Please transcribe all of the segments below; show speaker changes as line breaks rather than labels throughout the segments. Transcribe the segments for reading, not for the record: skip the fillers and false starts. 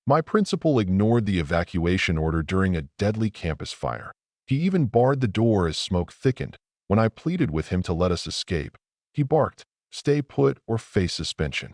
My principal ignored the evacuation order during a deadly campus fire. He even barred the door as smoke thickened. When I pleaded with him to let us escape, he barked, "Stay put or face suspension."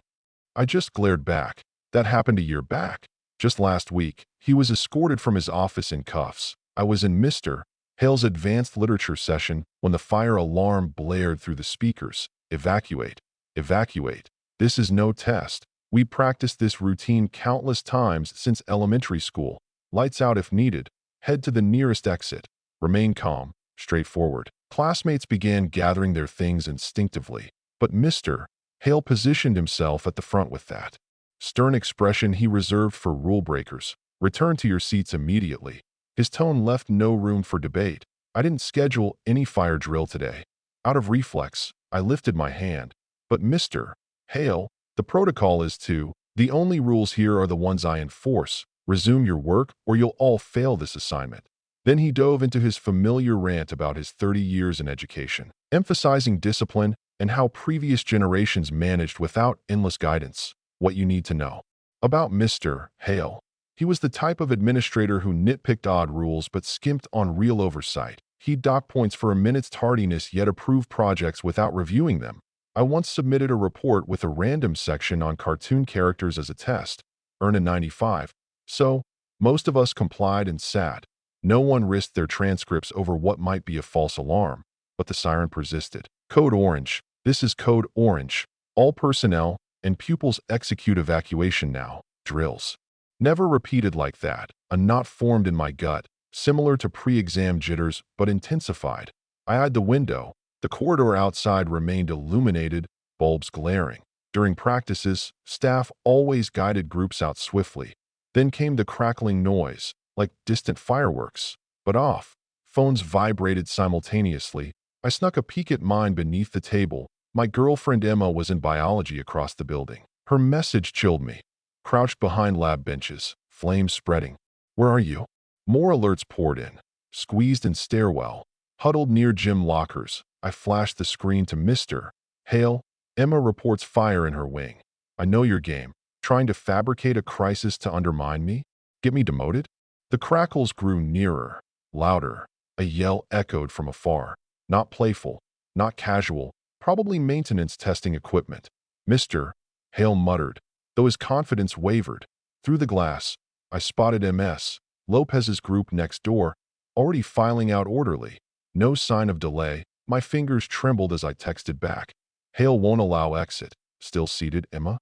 I just glared back. That happened a year back. Just last week, he was escorted from his office in cuffs. I was in Mr. Hale's advanced literature session when the fire alarm blared through the speakers. Evacuate. Evacuate. This is no test. We practiced this routine countless times since elementary school. Lights out if needed. Head to the nearest exit. Remain calm. Straightforward. Classmates began gathering their things instinctively, but Mr. Hale positioned himself at the front with that stern expression he reserved for rule breakers. Return to your seats immediately. His tone left no room for debate. I didn't schedule any fire drill today. Out of reflex, I lifted my hand. But Mr. Hale, the protocol is to, the only rules here are the ones I enforce. Resume your work or you'll all fail this assignment. Then he dove into his familiar rant about his 30 years in education, emphasizing discipline and how previous generations managed without endless guidance. What you need to know about Mr. Hale. He was the type of administrator who nitpicked odd rules but skimped on real oversight. He'd dock points for a minute's tardiness yet approve projects without reviewing them. I once submitted a report with a random section on cartoon characters as a test. Earned a 95. So, most of us complied and sat. No one risked their transcripts over what might be a false alarm. But the siren persisted. Code Orange. This is Code Orange. All personnel and pupils execute evacuation now. Drills. Never repeated like that. A knot formed in my gut, similar to pre-exam jitters, but intensified. I eyed the window. The corridor outside remained illuminated, bulbs glaring. During practices, staff always guided groups out swiftly. Then came the crackling noise, like distant fireworks. But off. Phones vibrated simultaneously. I snuck a peek at mine beneath the table. My girlfriend Emma was in biology across the building. Her message chilled me. Crouched behind lab benches, flames spreading. Where are you? More alerts poured in. Squeezed in stairwell. Huddled near gym lockers. I flashed the screen to Mr. Hale. Emma reports fire in her wing. I know your game. Trying to fabricate a crisis to undermine me? Get me demoted? The crackles grew nearer, louder. A yell echoed from afar. Not playful, not casual. Probably maintenance testing equipment. Mr. Hale muttered, though his confidence wavered. Through the glass, I spotted MS, Lopez's group next door, already filing out orderly. No sign of delay. My fingers trembled as I texted back. Hale won't allow exit. Still seated, Emma?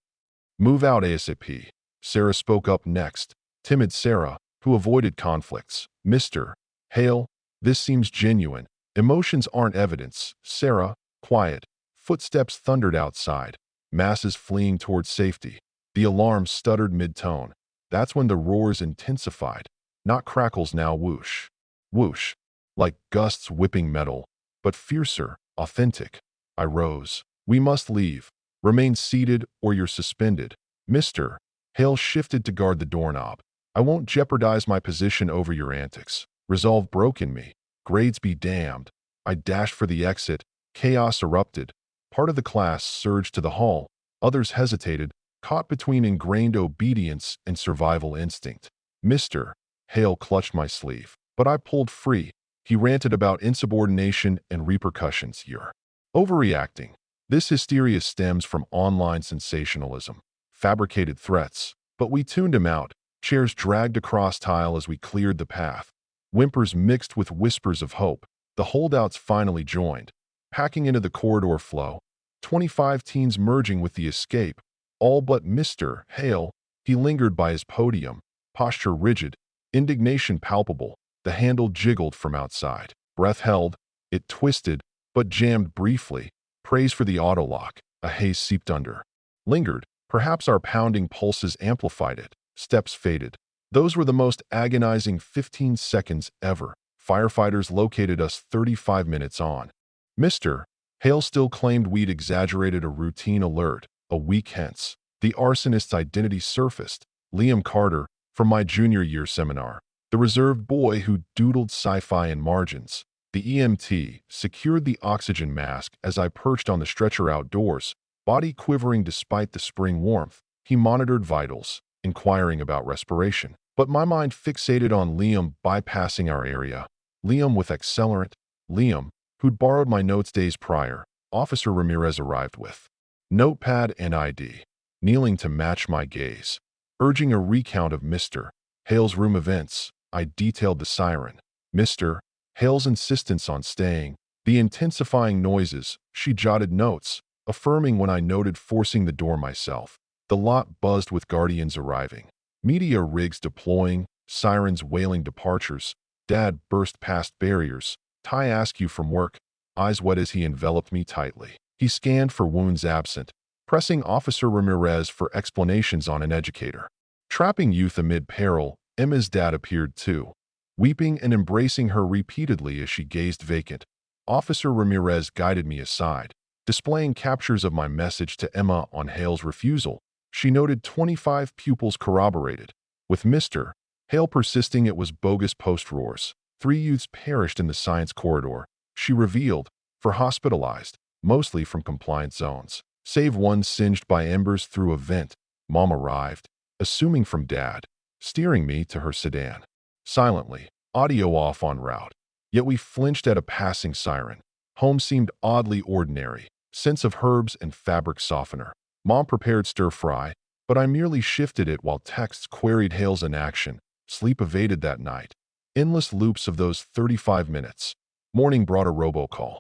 Move out ASAP. Sarah spoke up next. Timid Sarah, who avoided conflicts. Mr. Hale, this seems genuine. Emotions aren't evidence. Sarah, quiet. Footsteps thundered outside. Masses fleeing towards safety. The alarm stuttered mid-tone. That's when the roars intensified. Not crackles now, whoosh. Whoosh. Like gusts whipping metal, but fiercer, authentic. I rose. We must leave. Remain seated or you're suspended. Mr. Hale shifted to guard the doorknob. I won't jeopardize my position over your antics. Resolve broke in me. Grades be damned. I dashed for the exit. Chaos erupted. Part of the class surged to the hall. Others hesitated, caught between ingrained obedience and survival instinct. Mr. Hale clutched my sleeve, but I pulled free. He ranted about insubordination and repercussions. You're overreacting. This hysteria stems from online sensationalism, fabricated threats. But we tuned him out. Chairs dragged across tile as we cleared the path. Whimpers mixed with whispers of hope. The holdouts finally joined, packing into the corridor flow. 25 teens merging with the escape. All but Mr. Hale. He lingered by his podium, posture rigid, indignation palpable. The handle jiggled from outside. Breath held. It twisted, but jammed briefly. Praise for the autolock. A haze seeped under. Lingered. Perhaps our pounding pulses amplified it. Steps faded. Those were the most agonizing 15 seconds ever. Firefighters located us 35 minutes on. Mr. Hale still claimed we'd exaggerated a routine alert. A week hence, the arsonist's identity surfaced. Liam Carter, from my junior year seminar. The reserved boy who doodled sci-fi in margins. The EMT secured the oxygen mask as I perched on the stretcher outdoors, body quivering despite the spring warmth. He monitored vitals, inquiring about respiration. But my mind fixated on Liam bypassing our area. Liam with accelerant. Liam, who'd borrowed my notes days prior. Officer Ramirez arrived with notepad and ID, kneeling to match my gaze. Urging a recount of Mr. Hale's room events, I detailed the siren. Mr. Hale's insistence on staying, the intensifying noises. She jotted notes, affirming when I noted forcing the door myself. The lot buzzed with guardians arriving. Media rigs deploying, sirens wailing departures. Dad burst past barriers. Ty askew from work, eyes wet as he enveloped me tightly. He scanned for wounds absent, pressing Officer Ramirez for explanations on an educator. Trapping youth amid peril, Emma's dad appeared too, weeping and embracing her repeatedly as she gazed vacant. Officer Ramirez guided me aside, displaying captures of my message to Emma on Hale's refusal. She noted 25 pupils corroborated, with Mr. Hale persisting it was bogus post-roars. 3 youths perished in the science corridor, she revealed, for hospitalized, mostly from compliant zones. Save one singed by embers through a vent. Mom arrived, assuming from Dad, steering me to her sedan. Silently, audio off en route. Yet we flinched at a passing siren. Home seemed oddly ordinary, scents of herbs and fabric softener. Mom prepared stir-fry, but I merely shifted it while texts queried Hale's inaction. Sleep evaded that night. Endless loops of those 35 minutes. Morning brought a robocall.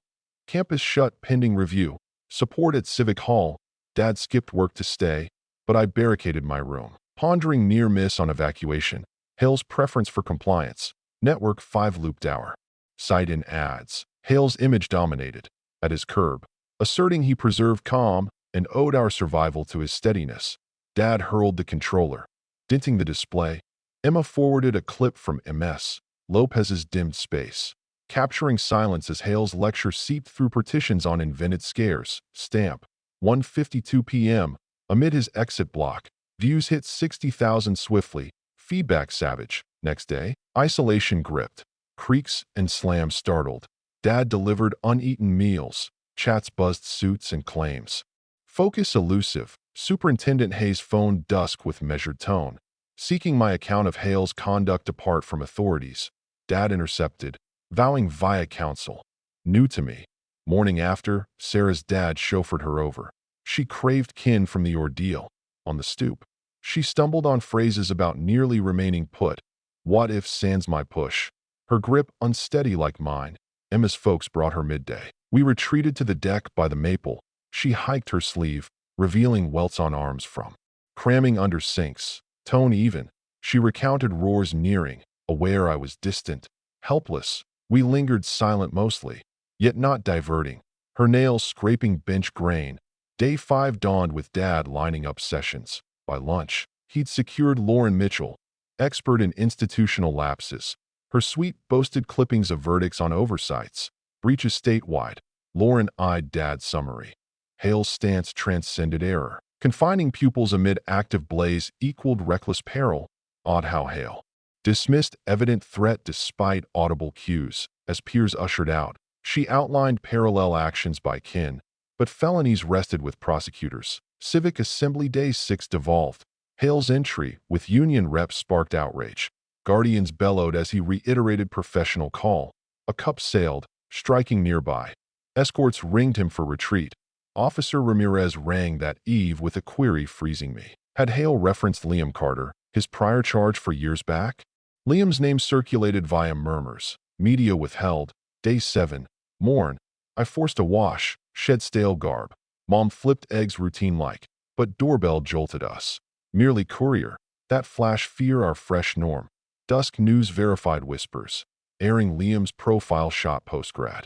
Campus shut pending review. Support at Civic Hall. Dad skipped work to stay, but I barricaded my room. Pondering near miss on evacuation. Hale's preference for compliance. Network 5 looped hour. Site in ads. Hale's image dominated. At his curb. Asserting he preserved calm and owed our survival to his steadiness. Dad hurled the controller, denting the display. Emma forwarded a clip from MS. Lopez's dimmed space, capturing silence as Hale's lecture seeped through partitions on invented scares. Stamp. 1:52 p.m. Amid his exit block, views hit 60,000 swiftly. Feedback savage. Next day, isolation gripped. Creaks and slams startled. Dad delivered uneaten meals. Chats buzzed suits and claims. Focus elusive. Superintendent Hayes phoned dusk with measured tone, seeking my account of Hale's conduct apart from authorities. Dad intercepted, vowing via counsel. New to me. Morning after, Sarah's dad chauffeured her over. She craved kin from the ordeal. On the stoop, she stumbled on phrases about nearly remaining put. What if sans my push? Her grip unsteady like mine. Emma's folks brought her midday. We retreated to the deck by the maple. She hiked her sleeve, revealing welts on arms from cramming under sinks. Tone even. She recounted roars nearing, aware I was distant, helpless. We lingered silent mostly, yet not diverting. Her nails scraping bench grain. Day 5 dawned with Dad lining up sessions. By lunch, he'd secured Lauren Mitchell, expert in institutional lapses. Her suite boasted clippings of verdicts on oversights, breaches statewide. Lauren eyed Dad's summary. Hale's stance transcended error. Confining pupils amid active blaze equaled reckless peril. Odd how Hale dismissed evident threat despite audible cues. As peers ushered out, she outlined parallel actions by kin, but felonies rested with prosecutors. Civic Assembly Day 6 devolved. Hale's entry with union reps sparked outrage. Guardians bellowed as he reiterated professional call. A cup sailed, striking nearby. Escorts ringed him for retreat. Officer Ramirez rang that eve with a query freezing me. Had Hale referenced Liam Carter, his prior charge for years back? Liam's name circulated via murmurs. Media withheld. Day 7. Morn. I forced a wash, shed stale garb. Mom flipped eggs routine-like, but doorbell jolted us. Merely courier. That flash fear our fresh norm. Dusk news verified whispers. Airing Liam's profile shot postgrad.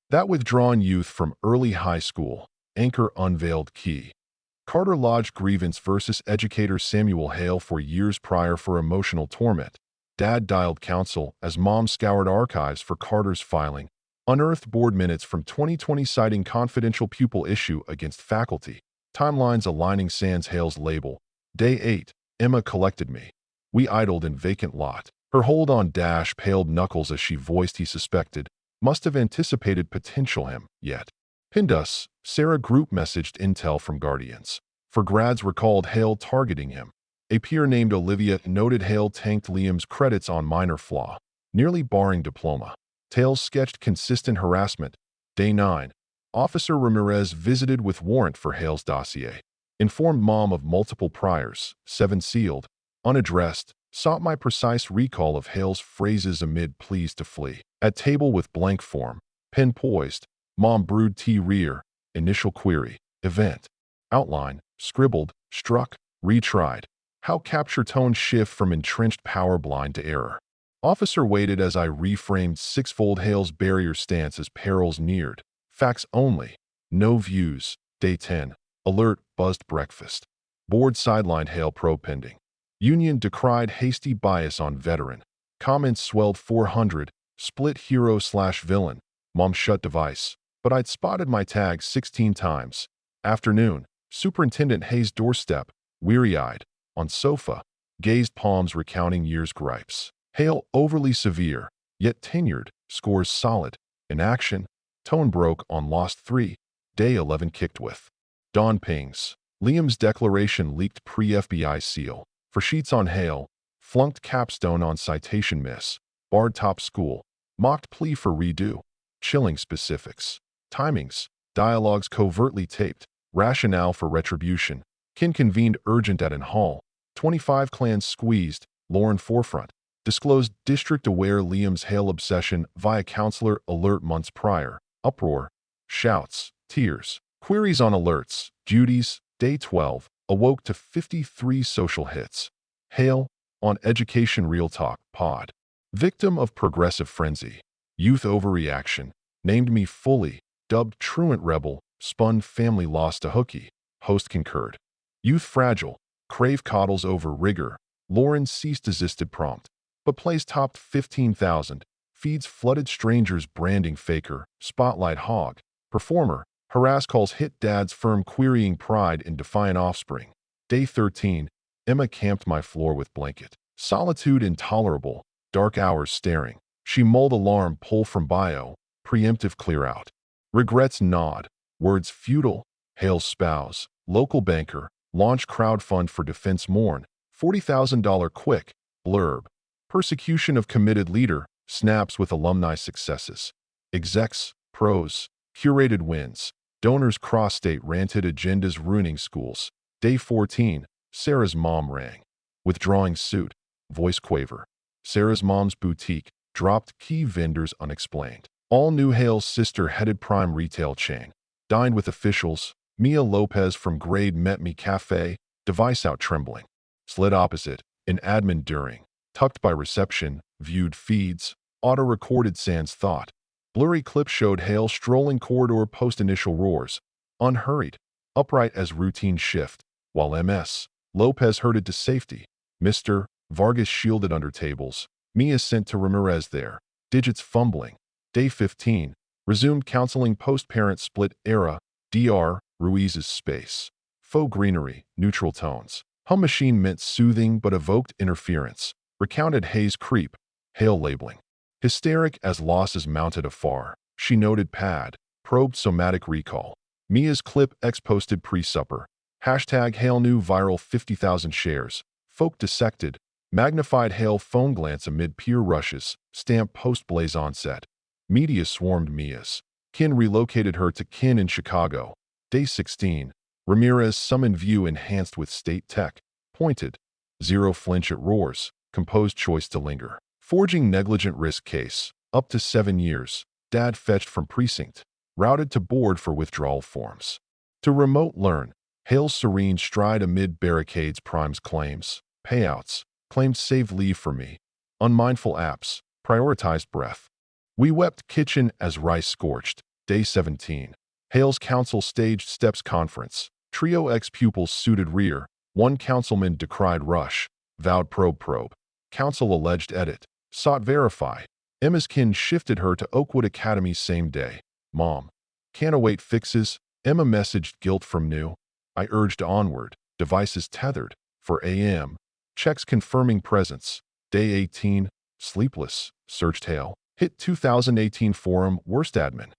That withdrawn youth from early high school. Anchor unveiled key. Carter lodged grievance versus educator Samuel Hale for years prior for emotional torment. Dad dialed counsel as Mom scoured archives for Carter's filing. Unearthed board minutes from 2020 citing confidential pupil issue against faculty. Timelines aligning sans Hale's label. Day 8. Emma collected me. We idled in vacant lot. Her hold on Dash paled knuckles as she voiced he suspected. Must have anticipated potential him, yet. Pinned us. Sarah group messaged intel from Guardians. For grads recalled Hale targeting him. A peer named Olivia noted Hale tanked Liam's credits on minor flaw, nearly barring diploma. Tales sketched consistent harassment. Day 9. Officer Ramirez visited with warrant for Hale's dossier. Informed mom of multiple priors, 7 sealed, unaddressed, sought my precise recall of Hale's phrases amid pleas to flee. At table with blank form, pen poised, mom brewed tea rear, initial query, event, outline, scribbled, struck, retried. How capture tone shift from entrenched power blind to error. Officer waited as I reframed sixfold Hale's barrier stance as perils neared. Facts only. No views. Day 10. Alert, buzzed breakfast. Board sidelined Hale probe pending. Union decried hasty bias on veteran. Comments swelled 400. Split hero/villain. Mom shut device. But I'd spotted my tag 16 times. Afternoon. Superintendent Hayes' doorstep. Weary-eyed. On sofa. Gazed palms recounting year's gripes. Hale overly severe, yet tenured. Scores solid. In action. Tone broke on lost 3. Day 11 kicked with. Dawn pings. Liam's declaration leaked pre-FBI seal. For sheets on Hale. Flunked capstone on citation miss. Barred top school. Mocked plea for redo. Chilling specifics. Timings. Dialogues covertly taped. Rationale for retribution. Kin convened urgent at an hall. 25 clans squeezed. Lauren forefront. Disclosed district-aware Liam's Hale obsession via counselor alert months prior. Uproar. Shouts. Tears. Queries on alerts. Duties. Day 12. Awoke to 53 social hits. Hale. On Education Real Talk Pod. Victim of progressive frenzy. Youth overreaction. Named me fully. Dubbed truant rebel. Spun family lost to hooky. Host concurred. Youth fragile. Crave coddles over rigor. Lauren ceased desisted prompt. But plays topped 15,000. Feeds flooded strangers branding faker. Spotlight hog. Performer. Harass calls hit dads firm querying pride in defiant offspring. Day 13. Emma camped my floor with blanket. Solitude intolerable. Dark hours staring. She mulled alarm pull from bio. Preemptive clear out. Regrets nod. Words futile. Hale's spouse. Local banker. Launch crowdfund for defense mourn. $40,000 quick. Blurb. Persecution of committed leader. Snaps with alumni successes. Execs. Pros. Curated wins. Donors cross-state ranted agendas ruining schools. Day 14. Sarah's mom rang. Withdrawing suit. Voice quaver. Sarah's mom's boutique. Dropped key vendors unexplained. All new Hale's sister-headed prime retail chain. Dined with officials. Mia Lopez from Grade met me cafe. Device out trembling. Slid opposite. In admin during. Tucked by reception. Viewed feeds. Auto-recorded sans thought. Blurry clip showed Hale strolling corridor post-initial roars. Unhurried. Upright as routine shift. While MS. Lopez herded to safety. Mr. Vargas shielded under tables. Mia sent to Ramirez there. Digits fumbling. Day 15. Resumed counseling post-parent split era. Dr. Ruiz's space. Faux greenery. Neutral tones. Hum machine meant soothing but evoked interference. Recounted Hayes' creep. Hale labeling. Hysteric as losses mounted afar. She noted pad. Probed somatic recall. Mia's clip ex-posted pre-supper. Hashtag Hale new viral 50,000 shares. Folk dissected. Magnified Hale phone glance amid peer rushes. Stamp post-blaze onset. Media swarmed Mia's. Kin relocated her to Kin in Chicago. Day 16. Ramirez summoned view enhanced with state tech. Pointed. Zero flinch at roars. Composed choice to linger. Forging negligent risk case. Up to 7 years. Dad fetched from precinct. Routed to board for withdrawal forms. To remote learn. Hale's serene stride amid barricades primes claims. Payouts. Claimed save leave for me. Unmindful apps. Prioritized breath. We wept kitchen as rice scorched. Day 17. Hale's council staged steps conference. Trio ex-pupils suited rear. One councilman decried rush. Vowed probe. Council alleged edit. Sought verify. Emma's kin shifted her to Oakwood Academy same day. Mom. Can't await fixes. Emma messaged guilt from new. I urged onward. Devices tethered. For AM. Checks confirming presence. Day 18. Sleepless. Searched Hale. Hit 2018 forum. Worst admin.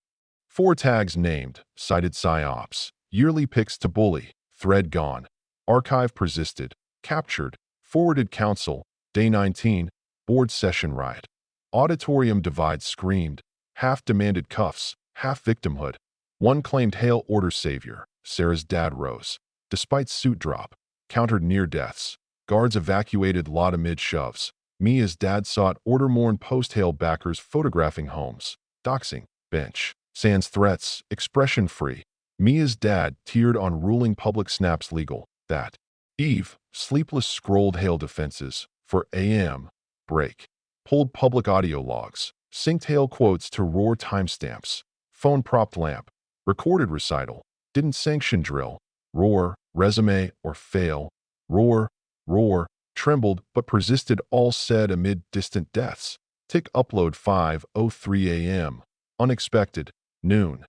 4 tags named. Cited psyops. Yearly picks to bully. Thread gone. Archive persisted. Captured. Forwarded counsel, day 19, board session riot. Auditorium divide screamed, half demanded cuffs, half victimhood. One claimed hail order savior. Sarah's dad rose. Despite suit drop, countered near deaths. Guards evacuated lot amid shoves. Mia's dad sought order mourn post-hail backers photographing homes. Doxing, bench. Sans threats, expression free. Mia's dad teared on ruling public snaps legal. That eve, sleepless scrolled hail defenses. For AM, break. Pulled public audio logs. Synced hail quotes to roar timestamps. Phone propped lamp. Recorded recital. Didn't sanction drill. Roar, resume, or fail. Roar, roar. Trembled but persisted, all said amid distant deaths. Tick upload 5:03 a.m. Unexpected. Noon.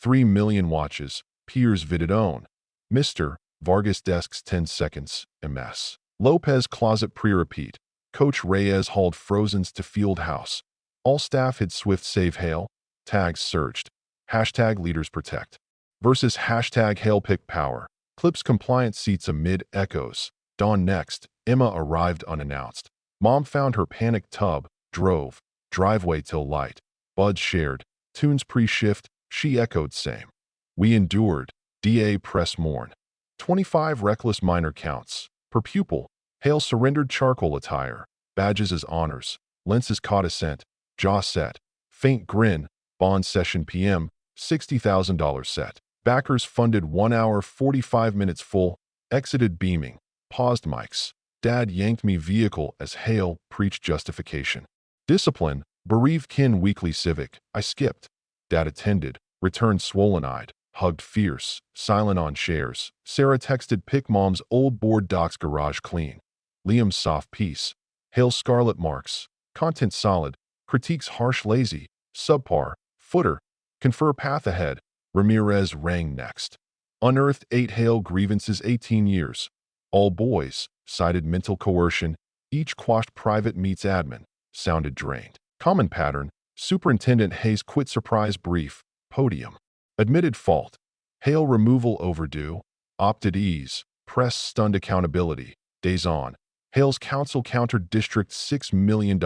3 million watches. Peers vided own. Mr. Vargas desks 10 seconds. MS. Lopez closet pre-repeat. Coach Reyes hauled frozens to field house. All staff hid swift save hail. Tags surged. Hashtag leaders protect. Versus hashtag hail pick power. Clips compliant seats amid echoes. Dawn next. Emma arrived unannounced. Mom found her panicked tub. Drove. Driveway till light. Bud shared. Tunes pre-shift. She echoed same. We endured. DA press mourn. 25 reckless minor counts. Per pupil. Hail surrendered charcoal attire. Badges as honors. Lenses caught assent. Jaw set. Faint grin. Bond session PM. $60,000 set. Backers funded 1 hour 45 minutes full. Exited beaming. Paused mics. Dad yanked me vehicle as hail preached justification. Discipline. Bereaved kin weekly civic. I skipped. Dad attended. Returned swollen-eyed. Hugged fierce. Silent on shares. Sarah texted pick mom's old board docs garage clean. Liam's soft piece. Hail scarlet marks. Content solid. Critiques harsh lazy. Subpar. Footer. Confer path ahead. Ramirez rang next. Unearthed 8 hail grievances 18 years. All boys. Cited mental coercion. Each quashed private meets admin. Sounded drained. Common pattern. Superintendent Hayes quit surprise brief. Podium. Admitted fault. Hail removal overdue. Opted ease. Press stunned accountability. Days on. Hale's counsel countered district $6 million.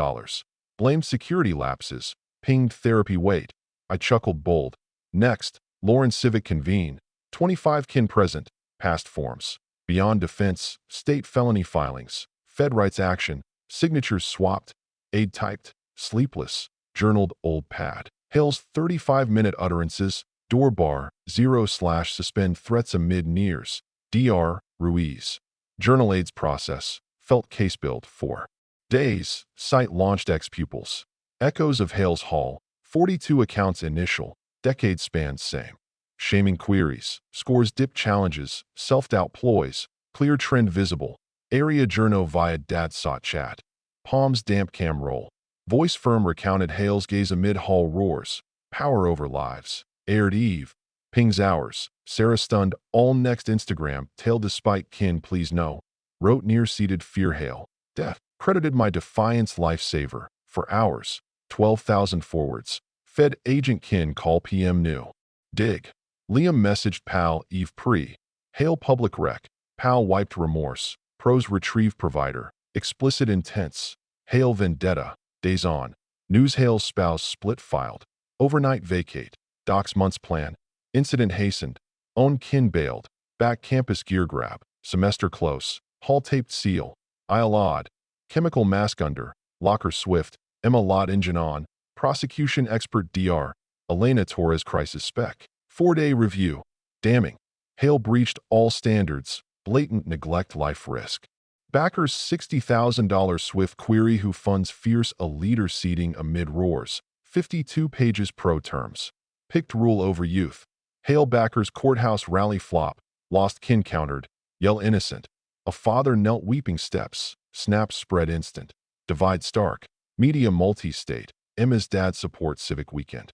Blamed security lapses. Pinged therapy wait. I chuckled bold. Next. Lauren Civic convene. 25 kin present. Past forms. Beyond defense. State felony filings. Fed rights action. Signatures swapped. Aid typed. Sleepless. Journaled old pad. Hale's 35-minute utterances. Door bar. 0/suspend threats amid nears. Dr. Ruiz. Journal aids process. Felt case build 4 days. Site launched ex-pupils. Echoes of Hale's Hall. 42 accounts initial. Decade spans same. Shaming queries. Scores dip challenges. Self-doubt ploys. Clear trend visible. Area journo via dad sought chat. Palms damp cam roll. Voice firm recounted Hale's gaze amid hall roars. Power over lives. Aired eve. Pings hours. Sarah stunned. All next Instagram. Tail despite kin please no. Wrote near-seated fear hail. Death. Credited my defiance lifesaver. For hours. 12,000 forwards. Fed agent kin call PM new. Dig. Liam messaged pal Eve pre. Hail public rec. Pal wiped remorse. Pros retrieve provider. Explicit intense. Hail vendetta. Days on. News Hail spouse split filed. Overnight vacate. Docs months plan. Incident hastened. Own kin bailed. Back campus gear grab. Semester close. Hall taped seal. Aisle odd. Chemical mask under. Locker swift. Emma lot engine on. Prosecution expert Dr. Elena Torres crisis spec. 4-day review. Damning. Hale breached all standards. Blatant neglect life risk. Backers $60,000 Swift query who funds fierce a leader seating amid roars. 52 pages pro terms. Picked rule over youth. Hale backers courthouse rally flop. Lost kin countered. Yell innocent. A father knelt weeping steps. Snaps spread instant. Divide stark. Media multi-state. Emma's dad supports civic weekend.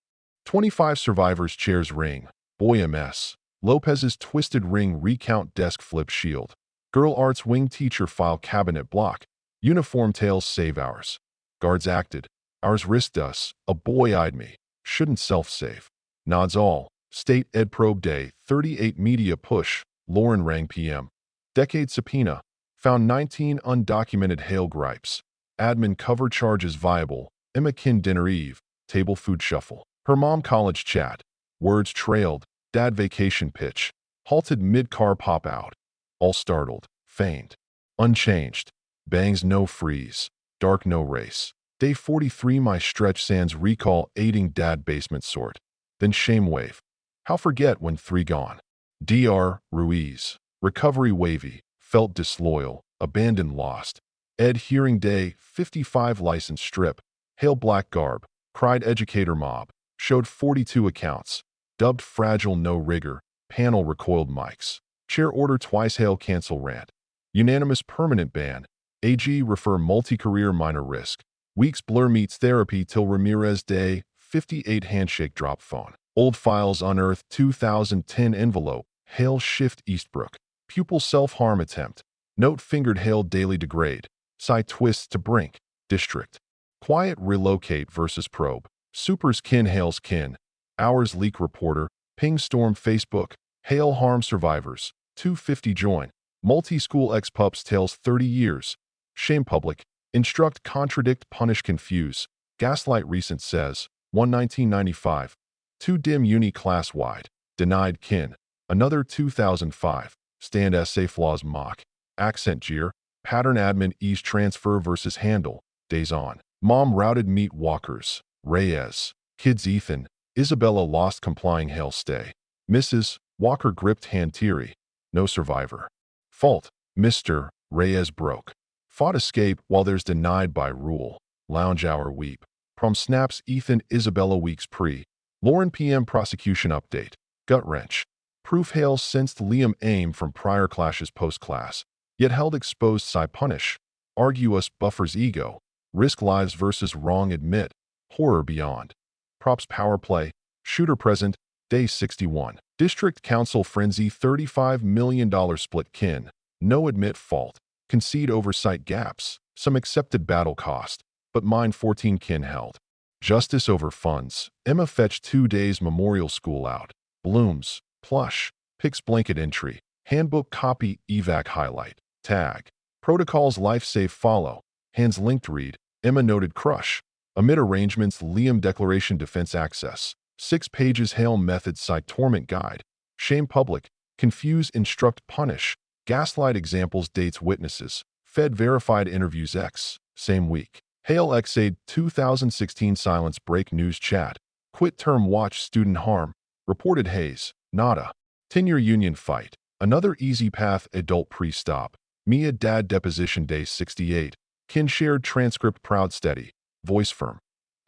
25 survivors chairs ring. Boy MS. Lopez's twisted ring recount desk flip shield. Girl arts wing teacher file cabinet block. Uniform tails save ours. Guards acted. Ours risked us. A boy eyed me. Shouldn't self-save. Nods all. State ed probe day. 38 media push. Lauren rang PM. Decade subpoena. Found 19 undocumented Hale gripes. Admin cover charges viable. Emma Kin dinner eve. Table food shuffle. Her mom college chat. Words trailed. Dad vacation pitch. Halted mid-car pop-out. All startled. Faint. Unchanged. Bangs no freeze. Dark no race. Day 43 my stretch sans recall aiding dad basement sort. Then shame wave. How forget when 3 gone. Dr. Ruiz. Recovery wavy. Felt disloyal. Abandoned lost. Ed hearing day 55 license strip. Hail black garb. Cried educator mob. Showed 42 accounts. Dubbed fragile no rigor. Panel recoiled mics. Chair order twice hail cancel rant. Unanimous permanent ban. AG refer multi-career minor risk. Weeks blur meets therapy till Ramirez day 58 handshake drop phone. Old files unearthed 2010 envelope. Hale shift Eastbrook. Pupil self-harm attempt. Note fingered Hale daily degrade. Side twists to brink. District. Quiet relocate versus probe. Supers kin Hale's kin. Hours leak reporter. Ping storm Facebook. Hale harm survivors. 250 join. Multi-school ex-pups tales 30 years. Shame public. Instruct contradict punish confuse. Gaslight recent says. 1995. 2 dim uni class wide. Denied kin. Another 2005. Stand essay flaws mock. Accent jeer. Pattern admin ease transfer versus handle. Days on. Mom routed meat walkers. Reyes. Kids Ethan. Isabella lost complying Hale stay. Mrs. Walker gripped hand teary. No survivor. Fault. Mr. Reyes broke. Fought escape while there's denied by rule. Lounge hour weep. Prom snaps Ethan Isabella weeks pre. Lauren PM prosecution update. Gut wrench. Proof Hale sensed Liam aim from prior clashes post-class. Yet held exposed side punish. Argue us buffers ego. Risk lives versus wrong admit. Horror beyond. Props power play. Shooter present. Day 61. District Council frenzy $35 million split kin. No admit fault. Concede oversight gaps. Some accepted battle cost. But mine 14 kin held. Justice over funds. Emma fetched 2 days memorial school out. Blooms. Plush. Picks blanket entry. Handbook copy evac highlight. Tag. Protocols life save follow. Hands linked read. Emma noted crush. Amid arrangements Liam declaration defense access. 6 pages Hale method site torment guide. Shame public. Confuse instruct punish. Gaslight examples dates witnesses. Fed verified interviews X. Same week. Hale Xaid 2016 silence break news chat. Quit term watch student harm. Reported Hayes. Nada. Tenure union fight. Another easy path adult pre-stop. Mia dad deposition day 68. Kin shared transcript proud steady. Voice firm.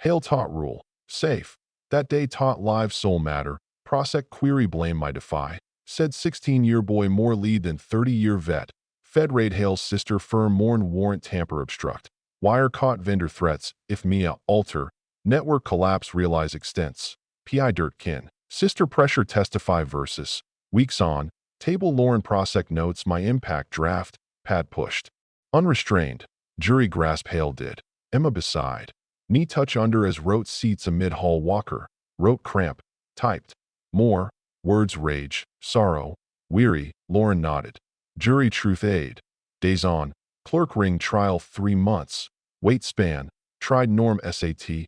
Hale taught rule. Safe. That day taught live soul matter. Prosec query blame my defy. Said 16-year boy more lead than 30-year vet. Fed raid Hale's sister firm mourn warrant tamper obstruct. Wire caught vendor threats. If Mia alter. Network collapse realize extents. PI dirt kin. Sister pressure testify versus. Weeks on. Table Lauren Prosec notes my impact draft. Pad pushed. Unrestrained. Jury grasp Hale did. Emma beside. Knee touch under as wrote seats amid hall walker. Wrote cramp. Typed. More. Words rage. Sorrow. Weary. Lauren nodded. Jury truth aid. Days on. Clerk ring trial 3 months. Wait span. Tried norm SAT.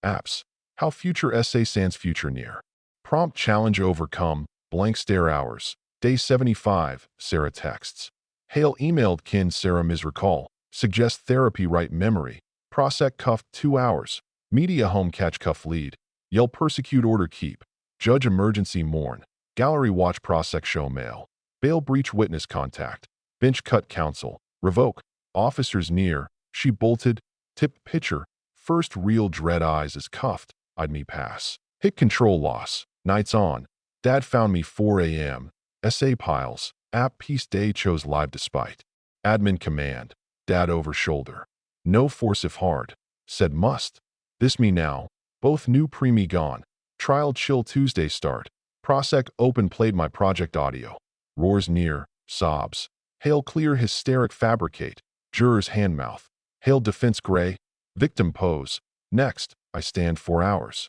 Apps. How future essay sans future near. Prompt challenge overcome. Blank stare hours. Day 75. Sarah texts. Hale emailed kin Sarah misrecall. Suggest therapy right memory. Prosec cuffed 2 hours. Media home catch cuff lead. Yell persecute order keep. Judge emergency mourn. Gallery watch Prosec show mail. Bail breach witness contact. Bench cut counsel. Revoke. Officers near. She bolted. Tipped pitcher. First real dread eyes is cuffed. I'd me pass. Hit control loss. Nights on. Dad found me 4 a.m. Essay piles. App piece day chose live despite. Admin command. Dad over shoulder. No force if hard. Said must. This me now. Both new pre-me gone. Trial chill Tuesday start. Prosec open played my project audio. Roars near. Sobs. Hale clear hysteric fabricate. Jurors hand mouth. Hale defense gray. Victim pose. Next. I stand 4 hours.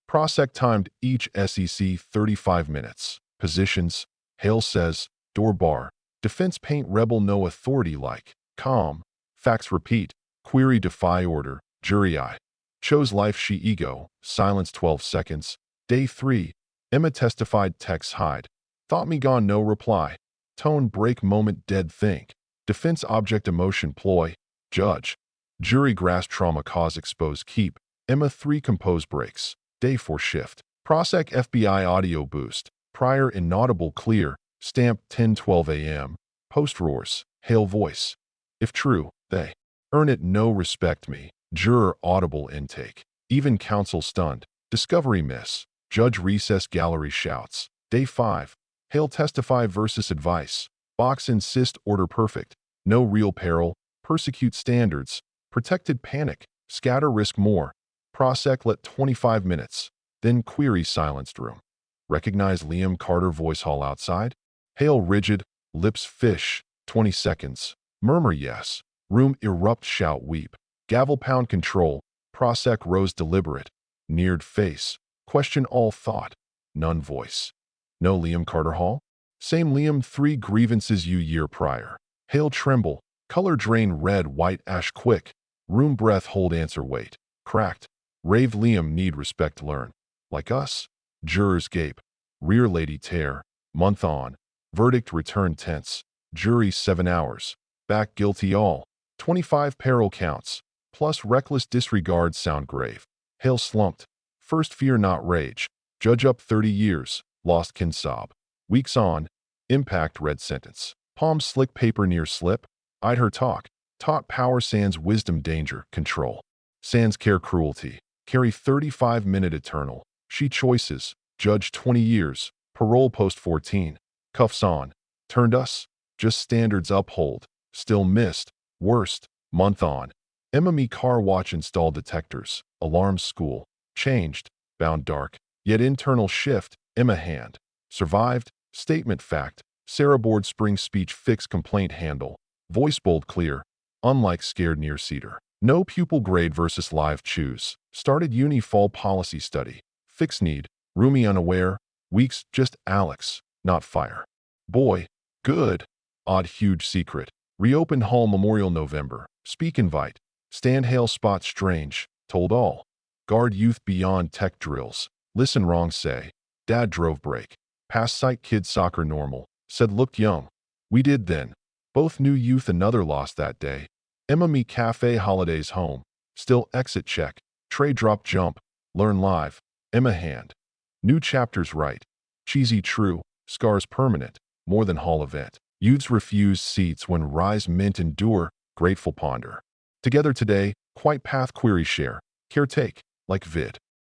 Prosec timed each SEC 35 minutes. Positions. Hale says. Door bar. Defense paint rebel no authority like. Calm. Facts repeat. Query defy order. Jury I. Chose life she ego. Silence 12 seconds. Day 3. Emma testified text hide. Thought me gone no reply. Tone break moment dead think. Defense object emotion ploy. Judge. Jury grasp trauma cause expose keep. Emma 3 compose breaks. Day 4 shift. Prosec FBI audio boost. Prior inaudible clear. Stamp 10:12 a.m. Post roars. Hail voice. If true, they earn it no respect me. Juror audible intake. Even counsel stunned. Discovery miss. Judge recess gallery shouts. Day 5. Hail testify versus advice. Box insist order perfect. No real peril. Persecute standards. Protected panic. Scatter risk more. Prosec let 25 minutes. Then query silenced room. Recognize Liam Carter voice hall outside? Hail rigid. Lips fish. 20 seconds. Murmur yes. Room erupt shout weep. Gavel pound control. Prosec rose deliberate. Neared face. Question all thought. None voice. No Liam Carter hall? Same Liam 3 grievances you year prior. Hail tremble. Color drain red white ash quick. Room breath hold answer wait. Cracked. Rave Liam need respect learn. Like us? Jurors gape. Rear lady tear. Month on. Verdict return tense. Jury 7 hours. Back guilty all. 25 peril counts. Plus reckless disregard sound grave. Hail slumped. First fear not rage. Judge up 30 years. Lost can sob. Weeks on. Impact red sentence. Palm slick paper near slip. Eyed her talk. Taught power sans wisdom danger control. Sans care cruelty. Carry 35-minute eternal. She choices. Judge 20 years. Parole post 14. Cuffs on. Turned us. Just standards uphold. Still missed. Worst. Month on. Emma car watch installed detectors. Alarms school. Changed. Bound dark. Yet internal shift. Emma hand. Survived. Statement fact. Sarah board spring speech fix complaint handle. Voice bold clear. Unlike scared near cedar. No pupil grade versus live choose. Started uni fall policy study. Fix need. Roomy unaware. Weeks just Alex. Not fire. Boy. Good. Odd huge secret. Reopened hall memorial November. Speak invite. Stand hail spot strange. Told all. Guard youth beyond tech drills. Listen wrong say. Dad drove break. Past sight kid soccer normal. Said looked young. We did then. Both knew youth another lost that day. Emma cafe holidays home. Still exit check. Tray drop jump. Learn live. Emma hand. New chapters right. Cheesy true. Scars permanent. More than hall event. Youths refuse seats when rise mint endure. Grateful ponder. Together today. Quite path query share. Caretake. Like vid.